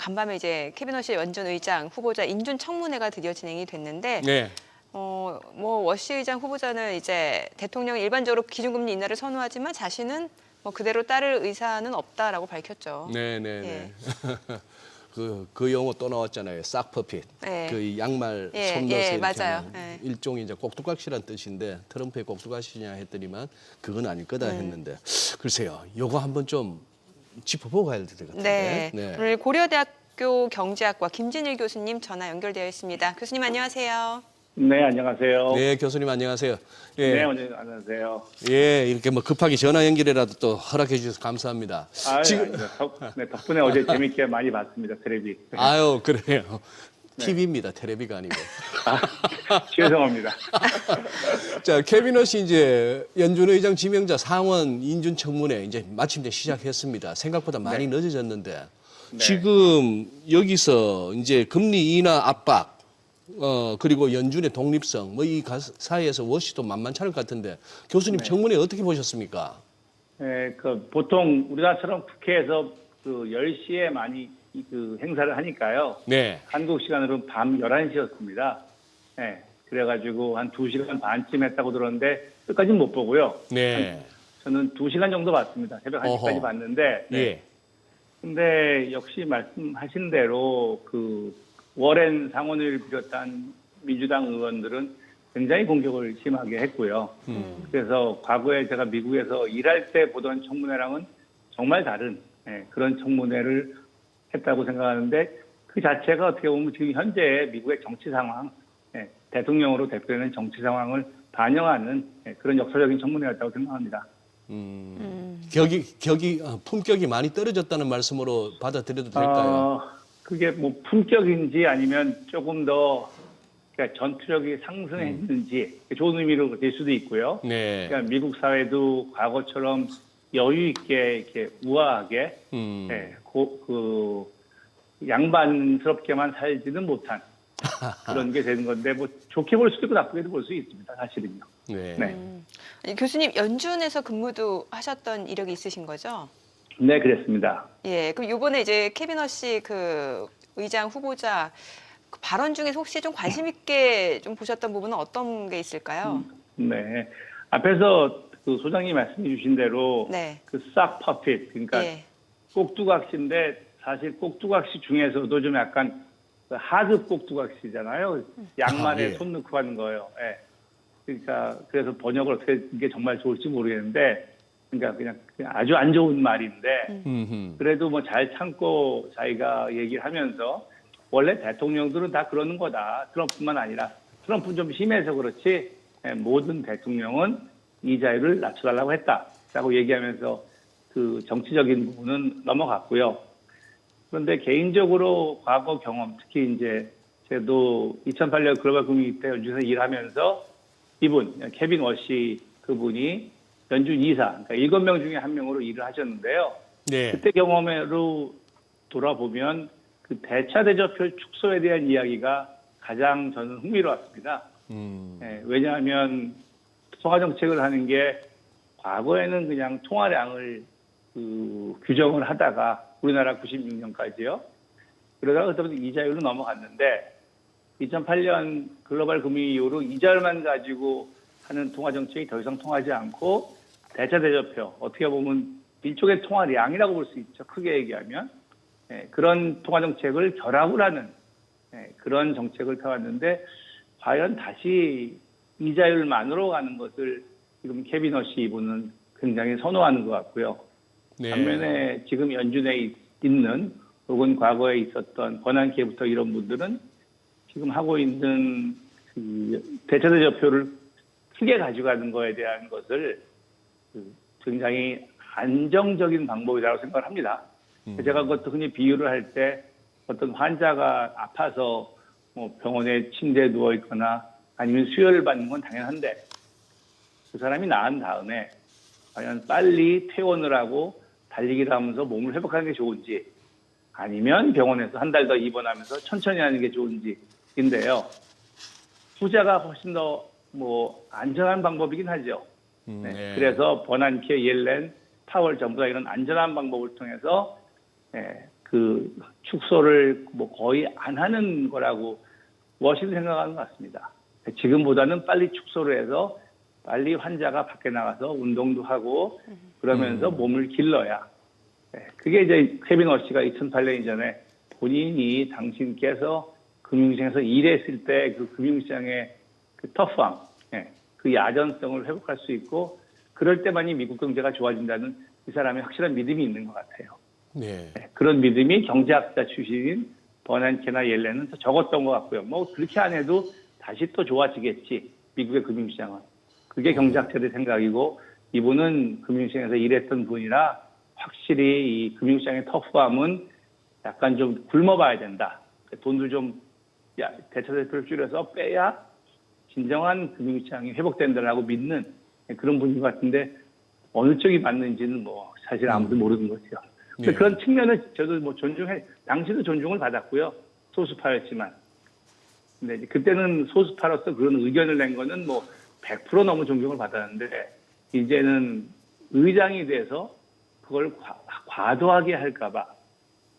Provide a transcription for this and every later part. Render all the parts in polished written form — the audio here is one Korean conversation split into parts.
간밤에 이제 캐비너시 연준 의장 후보자 인준 청문회가 드디어 진행이 됐는데 네. 뭐 워시 의장 후보자는 이제 대통령이 일반적으로 기준금리 인하를 선호하지만 자신은 뭐 그대로 따를 의사는 없다라고 밝혔죠. 네네네. 예. 그 용어 또 나왔잖아요. 싹퍼핏. 네. 그 양말 예, 손 넣어서 예, 이렇게 맞아요. 하는 예. 일종의 이제 꼭두각시란 뜻인데 트럼프의 꼭두각시냐 했더니만 그건 아닐 거다 했는데 글쎄요. 요거 한번 좀 짚어보고 가야 될 것 같은데. 네. 오늘 고려대학교 경제학과 김진일 교수님 전화 연결되어 있습니다. 교수님 안녕하세요. 네, 안녕하세요. 네, 교수님 안녕하세요. 예. 네, 오늘 안녕하세요. 예, 이렇게 뭐 급하게 전화 연결이라도 또 허락해 주셔서 감사합니다. 지금 덕분에 어제 재밌게 많이 봤습니다, 텔레비. 아유, 그래요. TV입니다. 텔레비가 아니고. 죄송합니다. 자, 캐비넛이 이제 연준 의장 지명자 상원 인준 청문회 이제 마침내 시작했습니다. 생각보다 많이 늦어졌는데 지금 여기서 이제 금리 인하 압박, 그리고 연준의 독립성, 뭐 이 사이에서 워시도 만만찮을 것 같은데 교수님 청문회 어떻게 보셨습니까? 네, 보통 우리나라처럼 국회에서 10시에 많이 행사를 하니까요. 네. 한국 시간으로 밤 11시였습니다. 네, 그래가지고 한 2시간 반쯤 했다고 들었는데 끝까지는 못 보고요. 네. 저는 2시간 정도 봤습니다. 새벽 1시까지 봤는데. 네. 예. 근데 역시 말씀하신 대로 워렌 상원을 비롯한 민주당 의원들은 굉장히 공격을 심하게 했고요. 그래서 과거에 제가 미국에서 일할 때 보던 청문회랑은 정말 다른 그런 청문회를 했다고 생각하는데 그 자체가 어떻게 보면 지금 현재 미국의 정치 상황, 대통령으로 대표되는 정치 상황을 반영하는 그런 역사적인 청문회였다고 생각합니다. 품격이 많이 떨어졌다는 말씀으로 받아들여도 될까요? 그게 뭐 품격인지 아니면 조금 더 그러니까 전투력이 상승했는지 좋은 의미로 될 수도 있고요. 네. 그러니까 미국 사회도 과거처럼 여유 있게 이렇게 우아하게 양반스럽게만 살지는 못한 그런 게 되는 건데 뭐 좋게 볼 수도 있고 나쁘게도 볼 수 있습니다. 사실은요. 네. 교수님 연준에서 근무도 하셨던 이력이 있으신 거죠? 네, 그랬습니다. 예, 그럼 이번에 이제 캐비넛이 의장 후보자 발언 중에서 혹시 좀 관심 있게 좀 보셨던 부분은 어떤 게 있을까요? 네, 앞에서 소장님 말씀해 주신 대로 싹 퍼핏, 그러니까 꼭두각시인데 사실 꼭두각시 중에서도 좀 약간 하드 꼭두각시잖아요. 양말에 손 넣고 하는 거예요. 예. 그러니까 그래서 번역을 어떻게 이게 정말 좋을지 모르겠는데, 그러니까 그냥 아주 안 좋은 말인데 그래도 뭐 잘 참고 자기가 얘기를 하면서 원래 대통령들은 다 그러는 거다. 트럼프뿐만 아니라 트럼프는 좀 심해서 그렇지 모든 대통령은 이 자유를 낮춰달라고 했다라고 얘기하면서 그 정치적인 부분은 넘어갔고요. 그런데 개인적으로 과거 경험, 특히 이제 저도 2008년 글로벌 금융위 때 연준에서 일하면서 이분 케빈 워시 그분이 연준 이사, 그러니까 7명 중에 1명으로 일을 하셨는데요. 네. 그때 경험으로 돌아보면 그 대차 대조표 축소에 대한 이야기가 가장 저는 흥미로웠습니다. 왜냐하면 통화 정책을 하는 게 과거에는 그냥 통화량을 규정을 하다가 우리나라 96년까지요. 그러다가 그때부터 이자율로 넘어갔는데 2008년 글로벌 금융위 이후로 이자율만 가지고 하는 통화 정책이 더 이상 통하지 않고 대차 대조표, 어떻게 보면 일종의 통화량이라고 볼 수 있죠. 크게 얘기하면. 그런 통화 정책을 결합을 하는 그런 정책을 펴왔는데 과연 다시 이자율만으로 가는 것을 지금 캐비넛이 이분은 굉장히 선호하는 것 같고요. 네. 반면에 지금 연준에 있는 혹은 과거에 있었던 버난키부터 이런 분들은 지금 하고 있는 대차 대조표를 크게 가져가는 거에 대한 것을 굉장히 안정적인 방법이라고 생각을 합니다. 제가 그것도 흔히 비유를 할 때 어떤 환자가 아파서 뭐 병원에 침대에 누워 있거나 아니면 수혈을 받는 건 당연한데 그 사람이 나은 다음에 과연 빨리 퇴원을 하고 달리기를 하면서 몸을 회복하는 게 좋은지 아니면 병원에서 한 달 더 입원하면서 천천히 하는 게 좋은지인데요. 후자가 훨씬 더 안전한 방법이긴 하죠. 그래서 버난키, 옐렌, 파월 전부 다 이런 안전한 방법을 통해서 그 축소를 뭐 거의 안 하는 거라고 워싱턴 생각하는 것 같습니다. 지금보다는 빨리 축소를 해서 빨리 환자가 밖에 나가서 운동도 하고 그러면서 몸을 길러야. 그게 이제 케빈 워시가 2008년 이전에 본인이 당신께서 금융시장에서 일했을 때 그 금융시장의 그 터프함, 그 야전성을 회복할 수 있고 그럴 때만이 미국 경제가 좋아진다는 이 사람의 확실한 믿음이 있는 것 같아요. 네. 그런 믿음이 경제학자 출신인 버난케나 옐렌은 더 적었던 것 같고요. 뭐 그렇게 안 해도 다시 또 좋아지겠지. 미국의 금융시장은. 그게 경제학자들의 생각이고 이분은 금융시장에서 일했던 분이라 확실히 이 금융시장의 터프함은 약간 좀 굶어봐야 된다. 돈도 좀 대차대표를 줄여서 빼야 진정한 금융시장이 회복된다라고 믿는 그런 분인 것 같은데 어느 쪽이 맞는지는 뭐 사실 아무도 모르는 거죠. 근데 그런 측면을 저도 뭐 당시도 존중을 받았고요. 소수파였지만. 근데 이제 그때는 소수파로서 그런 의견을 낸 거는 뭐 100% 너무 존경을 받았는데 이제는 의장이 돼서 그걸 과도하게 할까봐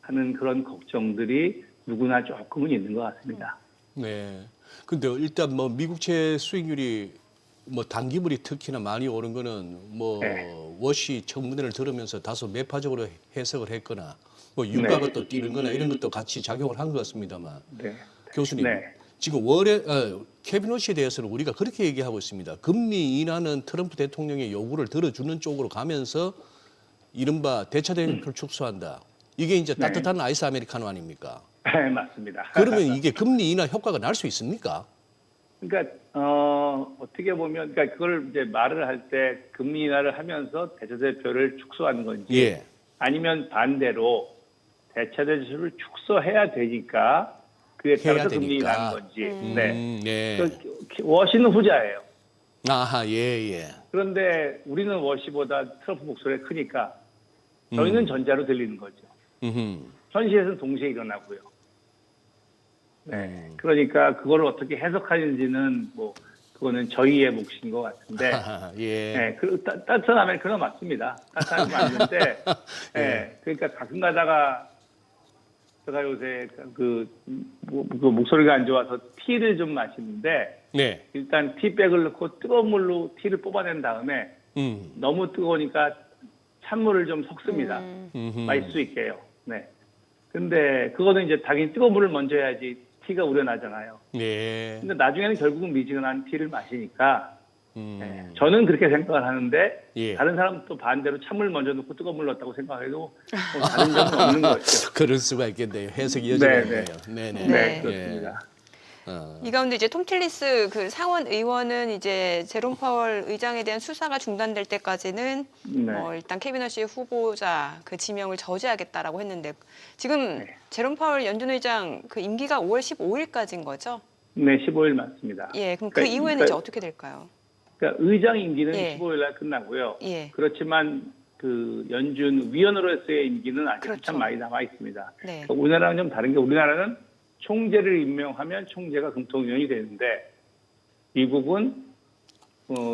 하는 그런 걱정들이 누구나 조금은 있는 것 같습니다. 네. 근데 일단 뭐 미국채 수익률이 뭐 단기물이 특히나 많이 오른 거는 뭐 워시 청문회를 들으면서 다소 매파적으로 해석을 했거나 뭐 유가가 또 뛰는 거나 이런 것도 같이 작용을 한 것 같습니다만. 교수님. 지금 케빈 워시에 대해서는 우리가 그렇게 얘기하고 있습니다. 금리 인하는 트럼프 대통령의 요구를 들어주는 쪽으로 가면서 이른바 대차 대표를 축소한다. 이게 이제 따뜻한 아이스 아메리카노 아닙니까? 네, 맞습니다. 그러면 이게 금리 인하 효과가 날 수 있습니까? 그러니까 어떻게 보면 그러니까 그걸 이제 말을 할 때 금리 인하를 하면서 대차 대표를 축소하는 건지 아니면 반대로 대차 대표를 축소해야 되니까 그에 따라서 금리 인하하는 건지. 워시는 후자예요. 아하, 예. 그런데 우리는 워시보다 트럼프 목소리가 크니까 저희는 전자로 들리는 거죠. 현실에서는 동시에 일어나고요. 그러니까 그걸 어떻게 해석하는지는 뭐 그거는 저희의 몫인 것 같은데. 따뜻한 아메리카노 맞습니다. 따뜻한 거 맞는데. 그러니까 가끔 가다가 제가 요새 그 목소리가 안 좋아서 티를 좀 마시는데 일단 티백을 넣고 뜨거운 물로 티를 뽑아낸 다음에 너무 뜨거우니까 찬물을 좀 섞습니다. 맛있을 수 있게요. 근데 그거는 이제 당연히 뜨거운 물을 먼저 해야지 티가 우러나잖아요. 근데 나중에는 결국은 미지근한 티를 마시니까 저는 그렇게 생각을 하는데 다른 사람은 또 반대로 찬물 먼저 넣고 뜨거운 물 넣었다고 생각해도 뭐 다른 점은 없는 거죠. 그럴 수가 있겠네요. 해석이 여지가 있네요. 네, 그렇습니다. 이 가운데 이제 톰 틸리스 그 상원 의원은 이제 제롬 파월 의장에 대한 수사가 중단될 때까지는 일단 케빈 워시 후보자 그 지명을 저지하겠다라고 했는데 지금 제롬 파월 연준 의장 그 임기가 5월 15일까지인 거죠? 네, 15일 맞습니다. 그럼 그 이후에는 이제 어떻게 될까요? 그러니까 의장 임기는 15일 날 끝나고요. 그렇지만 그 연준 위원으로서의 임기는 아직 한참 많이 남아 있습니다. 그러니까 우리나라는 좀 다른 게 우리나라는 총재를 임명하면 총재가 금통위원이 되는데 미국은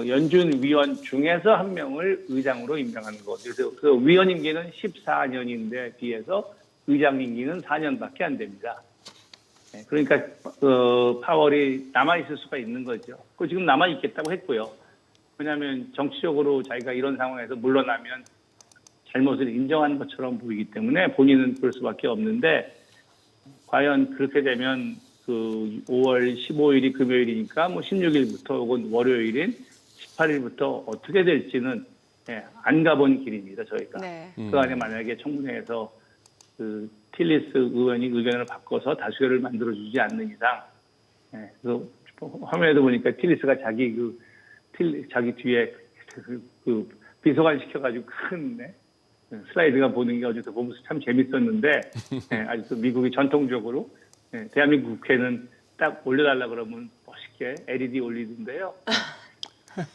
연준 위원 중에서 한 명을 의장으로 임명하는 것. 그래서 그 위원 임기는 14년인데 비해서 의장 임기는 4년밖에 안 됩니다. 그러니까 파월이 남아 있을 수가 있는 거죠. 그 지금 남아 있겠다고 했고요. 왜냐하면 정치적으로 자기가 이런 상황에서 물러나면 잘못을 인정한 것처럼 보이기 때문에 본인은 그럴 수밖에 없는데 과연 그렇게 되면 그 5월 15일이 금요일이니까 뭐 16일부터 혹은 월요일인 18일부터 어떻게 될지는 안 가본 길입니다. 저희가. 그 안에 만약에 청문회에서 그 틸리스 의원이 의견을 바꿔서 다수결을 만들어주지 않는 이상, 그래서 화면에도 보니까 틸리스가 자기 자기 뒤에 그 비서관 시켜가지고 큰 슬라이드가 보는 게 어제도 보면서 참 재밌었는데 아직도 미국이 전통적으로 대한민국 국회는 딱 올려달라 그러면 멋있게 LED 올리던데요.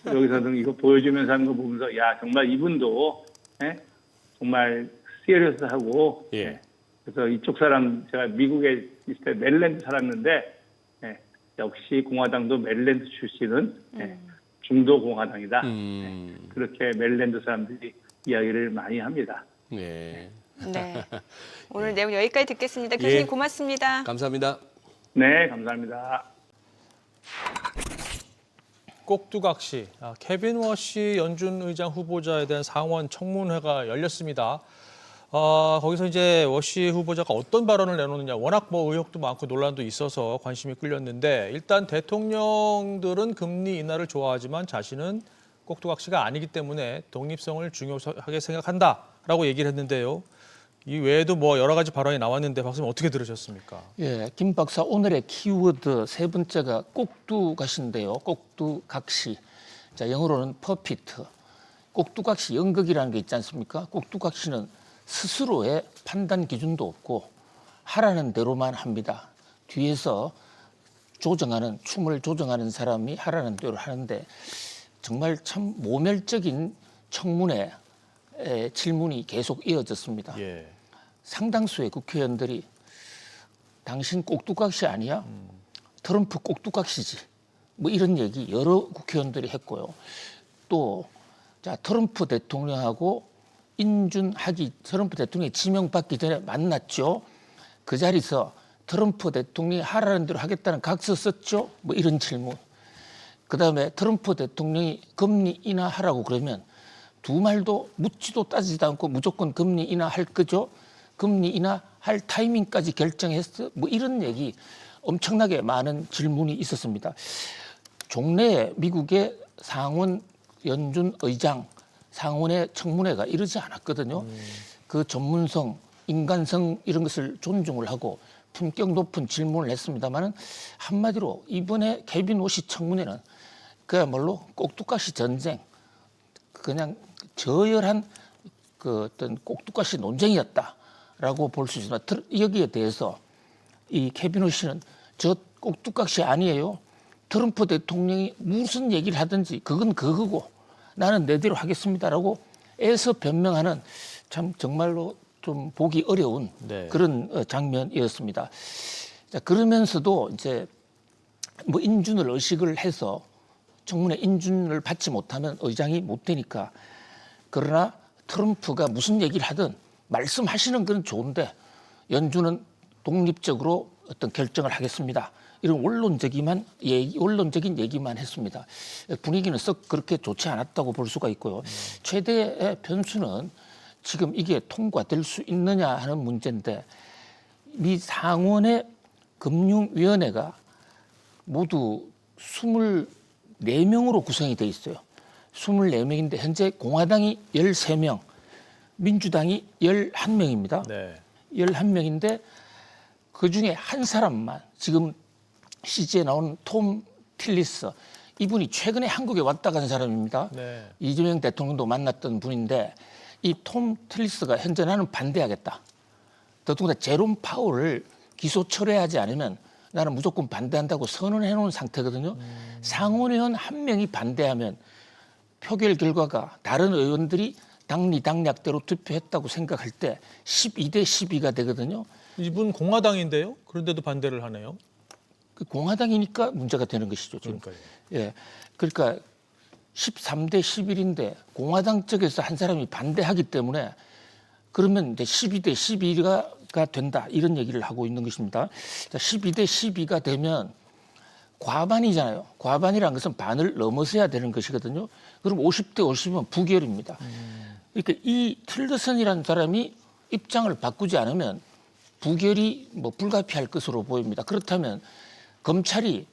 여기서는 이거 보여주면서 하는 거 보면서 야 정말 이분도 정말 시리어스하고 그래서 이쪽 사람 제가 미국에 있을 때 메릴랜드 살았는데 역시 공화당도 메릴랜드 출신은 중도 공화당이다. 그렇게 메릴랜드 사람들이 이야기를 많이 합니다. 네. 오늘 내용 여기까지 듣겠습니다. 교수님 고맙습니다. 감사합니다. 네, 감사합니다. 꼭두각시, 케빈 워시 연준 의장 후보자에 대한 상원 청문회가 열렸습니다. 거기서 이제 워시 후보자가 어떤 발언을 내놓느냐, 워낙 뭐 의혹도 많고 논란도 있어서 관심이 끌렸는데, 일단 대통령들은 금리 인하를 좋아하지만 자신은 꼭두각시가 아니기 때문에 독립성을 중요하게 생각한다라고 얘기를 했는데요. 이 외에도 뭐 여러 가지 발언이 나왔는데 박사님 어떻게 들으셨습니까? 예, 김 박사 오늘의 키워드 세 번째가 꼭두각시인데요. 꼭두각시. 자, 영어로는 퍼피트. 꼭두각시 연극이라는 게 있지 않습니까? 꼭두각시는 스스로의 판단 기준도 없고 하라는 대로만 합니다. 뒤에서 춤을 조정하는 사람이 하라는 대로 하는데 정말 참 모멸적인 청문회 질문이 계속 이어졌습니다. 예. 상당수의 국회의원들이 당신 꼭두각시 아니야? 트럼프 꼭두각시지. 뭐 이런 얘기 여러 국회의원들이 했고요. 또 자, 트럼프 대통령하고 트럼프 대통령이 지명받기 전에 만났죠. 그 자리에서 트럼프 대통령이 하라는 대로 하겠다는 각서 썼죠. 뭐 이런 질문. 그다음에 트럼프 대통령이 금리 인하하라고 그러면 두 말도 묻지도 따지지도 않고 무조건 금리 인하할 거죠. 금리 인하할 타이밍까지 결정했어. 뭐 이런 얘기 엄청나게 많은 질문이 있었습니다. 종래에 미국의 상원 연준 의장 상원의 청문회가 이러지 않았거든요. 그 전문성, 인간성 이런 것을 존중을 하고 품격 높은 질문을 했습니다마는 한마디로 이번에 케빈 워시 청문회는 그야말로 꼭두각시 전쟁, 그냥 저열한 그 어떤 꼭두각시 논쟁이었다라고 볼 수 있습니다. 여기에 대해서 이 케빈 워시는 저 꼭두각시 아니에요. 트럼프 대통령이 무슨 얘기를 하든지 그건 그거고 나는 내대로 하겠습니다라고 애써 변명하는 참 정말로 좀 보기 어려운 그런 장면이었습니다. 자, 그러면서도 이제 뭐 인준을 의식을 해서 청문회 인준을 받지 못하면 의장이 못 되니까 그러나 트럼프가 무슨 얘기를 하든 말씀하시는 건 좋은데 연준은 독립적으로 어떤 결정을 하겠습니다. 이런 원론적인 얘기만 했습니다. 분위기는 썩 그렇게 좋지 않았다고 볼 수가 있고요. 최대의 변수는 지금 이게 통과될 수 있느냐 하는 문제인데 미 상원의 금융위원회가 모두 24명으로 구성이 돼 있어요. 24명인데 현재 공화당이 13명, 민주당이 11명입니다. 네. 11명인데 그중에 한 사람만 지금 CG에 나온 톰 틸리스 이분이 최근에 한국에 왔다 간 사람입니다. 네. 이재명 대통령도 만났던 분인데 이 톰 틸리스가 현재 나는 반대하겠다. 더군다나 제롬 파월을 기소 철회하지 않으면 나는 무조건 반대한다고 선언해 놓은 상태거든요. 상원의원 한 명이 반대하면 표결 결과가 다른 의원들이 당리당략대로 투표했다고 생각할 때 12대 12가 되거든요. 이분 공화당인데요. 그런데도 반대를 하네요. 그 공화당이니까 문제가 되는 것이죠. 지금. 그러니까요. 예, 그러니까 13대 11인데 공화당 쪽에서 한 사람이 반대하기 때문에 그러면 이제 12대 12가 된다 이런 얘기를 하고 있는 것입니다. 자, 12대 12가 되면 과반이잖아요. 과반이라는 것은 반을 넘어서야 되는 것이거든요. 그럼 50대 50이면 부결입니다. 그러니까 이 틸러슨이라는 사람이 입장을 바꾸지 않으면 부결이 뭐 불가피할 것으로 보입니다. 그렇다면 검찰이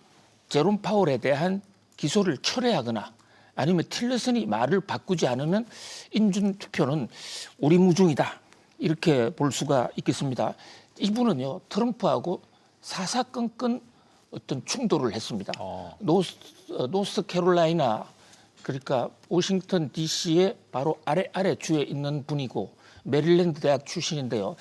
제롬 파월에 대한 기소를 철회하거나 아니면 틸러슨이 말을 바꾸지 않으면 인준 투표는 오리무중이다 이렇게 볼 수가 있겠습니다. 이분은요 트럼프하고 사사건건 어떤 충돌을 했습니다. 노스캐롤라이나 그러니까 워싱턴 DC의 바로 아래 주에 있는 분이고 메릴랜드 대학 출신인데요.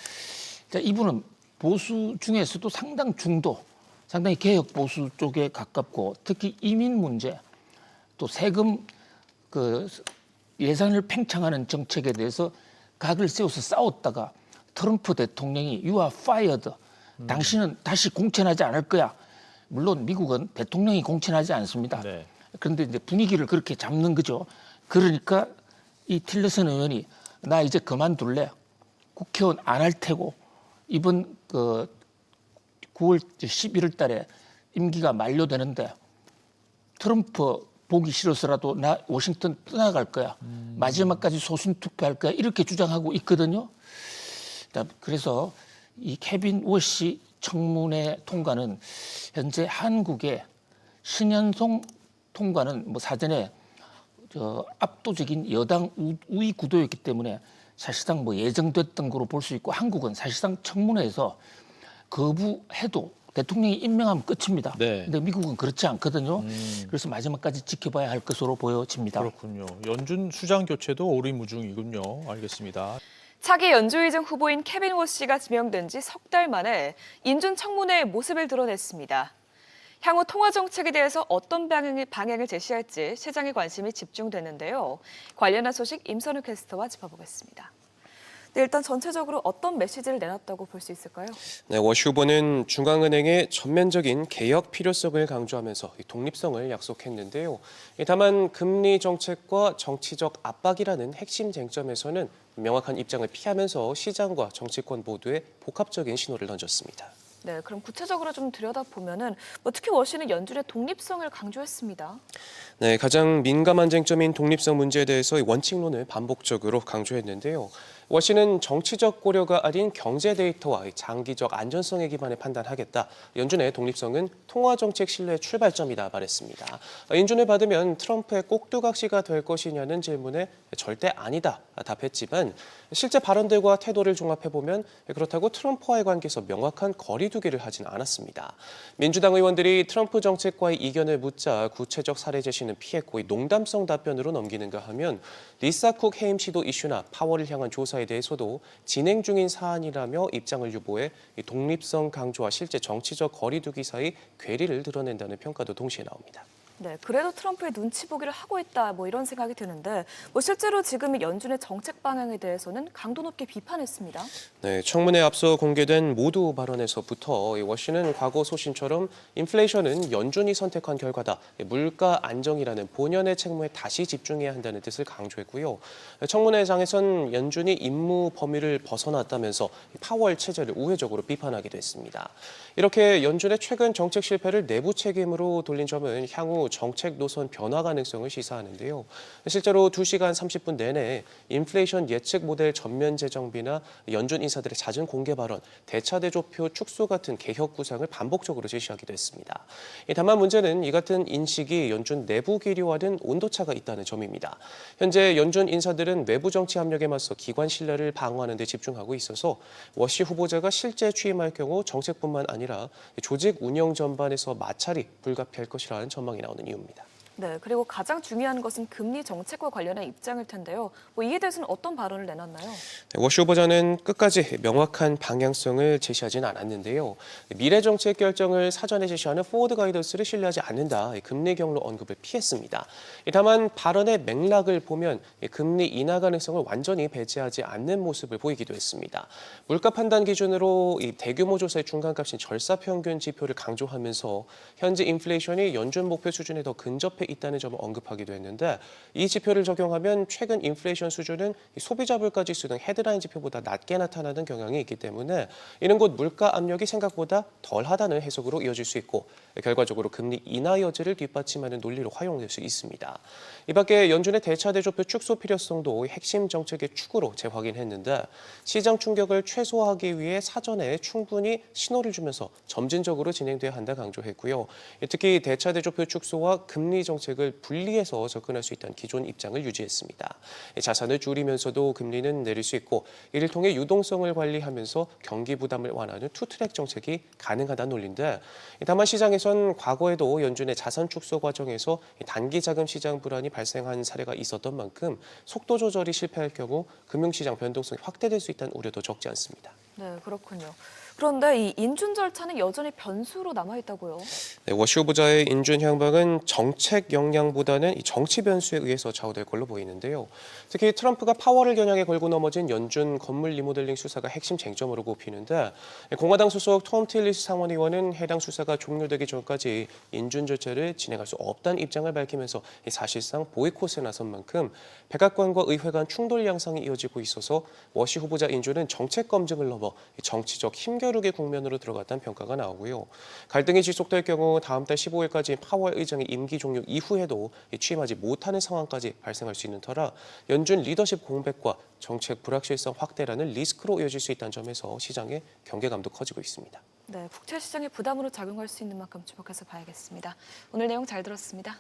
자, 이분은 보수 중에서도 상당히 개혁 보수 쪽에 가깝고 특히 이민 문제 또 세금 그 예산을 팽창하는 정책에 대해서 각을 세워서 싸웠다가 트럼프 대통령이 You are fired. 당신은 다시 공천하지 않을 거야. 물론 미국은 대통령이 공천하지 않습니다. 네. 그런데 이제 분위기를 그렇게 잡는 거죠. 그러니까 이 틸러슨 의원이 나 이제 그만둘래. 국회의원 안 할 테고 이번 그 9월 11월 달에 임기가 만료되는데 트럼프 보기 싫어서라도 나 워싱턴 떠나갈 거야. 마지막까지 소신 투표할 거야. 이렇게 주장하고 있거든요. 그래서 이 케빈 워시 청문회 통과는 현재 한국의 신현송 통과는 뭐 사전에 압도적인 여당 우위 구도였기 때문에 사실상 뭐 예정됐던 거로 볼 수 있고 한국은 사실상 청문회에서 거부해도 대통령이 임명하면 끝입니다. 네. 근데 미국은 그렇지 않거든요. 그래서 마지막까지 지켜봐야 할 것으로 보여집니다. 그렇군요. 연준 수장 교체도 오리무중이군요. 알겠습니다. 차기 연주의장 후보인 케빈 워시가 지명된 지 석 달 만에 인준 청문회의 모습을 드러냈습니다. 향후 통화 정책에 대해서 어떤 방향을 제시할지 시장의 관심이 집중되는데요. 관련한 소식 임선우 캐스터와 짚어보겠습니다. 네, 일단 전체적으로 어떤 메시지를 내놨다고 볼 수 있을까요? 네, 워시 후보는 중앙은행의 전면적인 개혁 필요성을 강조하면서 독립성을 약속했는데요. 다만 금리 정책과 정치적 압박이라는 핵심 쟁점에서는 명확한 입장을 피하면서 시장과 정치권 모두에 복합적인 신호를 던졌습니다. 네, 그럼 구체적으로 좀 들여다보면은 특히 워시는 연준의 독립성을 강조했습니다. 네, 가장 민감한 쟁점인 독립성 문제에 대해서 원칙론을 반복적으로 강조했는데요. 워시는 정치적 고려가 아닌 경제 데이터와 장기적 안전성에 기반해 판단하겠다. 연준의 독립성은 통화정책 신뢰의 출발점이다 말했습니다. 인준을 받으면 트럼프의 꼭두각시가 될 것이냐는 질문에 절대 아니다 답했지만 실제 발언들과 태도를 종합해보면 그렇다고 트럼프와의 관계에서 명확한 거리두기를 하진 않았습니다. 민주당 의원들이 트럼프 정책과의 이견을 묻자 구체적 사례 제시는 피했고 농담성 답변으로 넘기는가 하면 리사 쿡 해임시도 이슈나 파월을 향한 조사에 대해서도 진행 중인 사안이라며 입장을 유보해 독립성 강조와 실제 정치적 거리두기 사이 괴리를 드러낸다는 평가도 동시에 나옵니다. 네, 그래도 트럼프의 눈치 보기를 하고 있다 이런 생각이 드는데 실제로 지금 연준의 정책 방향에 대해서는 강도 높게 비판했습니다. 네, 청문회에 앞서 공개된 모두 발언에서부터 워시는 과거 소신처럼 인플레이션은 연준이 선택한 결과다. 물가 안정이라는 본연의 책무에 다시 집중해야 한다는 뜻을 강조했고요. 청문회장에선 연준이 임무 범위를 벗어났다면서 파월 체제를 우회적으로 비판하기도 했습니다. 이렇게 연준의 최근 정책 실패를 내부 책임으로 돌린 점은 향후 정책 노선 변화 가능성을 시사하는데요. 실제로 2시간 30분 내내 인플레이션 예측 모델 전면 재정비나 연준 인사들의 잦은 공개 발언, 대차대조표 축소 같은 개혁 구상을 반복적으로 제시하기도 했습니다. 다만 문제는 이 같은 인식이 연준 내부 기류와는 온도차가 있다는 점입니다. 현재 연준 인사들은 외부 정치 압력에 맞서 기관 신뢰를 방어하는 데 집중하고 있어서 워시 후보자가 실제 취임할 경우 정책뿐만 아니라 조직 운영 전반에서 마찰이 불가피할 것이라는 전망이 나오는 이유입니다. 네, 그리고 가장 중요한 것은 금리 정책과 관련한 입장일 텐데요. 이에 대해서는 어떤 발언을 내놨나요? 워시 후보자는 끝까지 명확한 방향성을 제시하진 않았는데요. 미래 정책 결정을 사전에 제시하는 포워드 가이던스를 신뢰하지 않는다. 금리 경로 언급을 피했습니다. 다만 발언의 맥락을 보면 금리 인하 가능성을 완전히 배제하지 않는 모습을 보이기도 했습니다. 물가 판단 기준으로 이 대규모 조사의 중간값인 절사평균 지표를 강조하면서 현재 인플레이션이 연준 목표 수준에 더 근접해 있다는 점을 언급하기도 했는데 이 지표를 적용하면 최근 인플레이션 수준은 소비자 물가 지수 등 헤드라인 지표보다 낮게 나타나는 경향이 있기 때문에 이는 곧 물가 압력이 생각보다 덜하다는 해석으로 이어질 수 있고 결과적으로 금리 인하 여지를 뒷받침하는 논리로 활용될 수 있습니다. 이 밖에 연준의 대차대조표 축소 필요성도 핵심 정책의 축으로 재확인했는데 시장 충격을 최소화하기 위해 사전에 충분히 신호를 주면서 점진적으로 진행돼야 한다 강조했고요. 특히 대차대조표 축소와 금리 정책을 분리해서 접근할 수 있다는 기존 입장을 유지했습니다. 자산을 줄이면서도 금리는 내릴 수 있고 이를 통해 유동성을 관리하면서 경기 부담을 완화하는 투트랙 정책이 가능하다는 논리인데 다만 시장에선 과거에도 연준의 자산 축소 과정에서 단기 자금 시장 불안이 발생한 사례가 있었던 만큼 속도 조절이 실패할 경우 금융시장 변동성이 확대될 수 있다는 우려도 적지 않습니다. 네, 그렇군요. 그런데 이 인준 절차는 여전히 변수로 남아있다고요? 네, 워시 후보자의 인준 향방은 정책 역량보다는 이 정치 변수에 의해서 좌우될 걸로 보이는데요. 특히 트럼프가 파월을 겨냥해 걸고 넘어진 연준 건물 리모델링 수사가 핵심 쟁점으로 꼽히는데 공화당 소속 톰 틸리스 상원의원은 해당 수사가 종료되기 전까지 인준 절차를 진행할 수 없다는 입장을 밝히면서 사실상 보이콧에 나선 만큼 백악관과 의회 간 충돌 양상이 이어지고 있어서 워시 후보자 인준은 정책 검증을 넘어 정치적 힘겨루기 국면으로 들어갔다는 평가가 나오고요. 갈등이 지속될 경우 다음 달 15일까지 파월 의장의 임기 종료 이후에도 취임하지 못하는 상황까지 발생할 수 있는 터라 연준 리더십 공백과 정책 불확실성 확대라는 리스크로 이어질 수 있다는 점에서 시장의 경계감도 커지고 있습니다. 네, 국채 시장의 부담으로 작용할 수 있는 만큼 주목해서 봐야겠습니다. 오늘 내용 잘 들었습니다.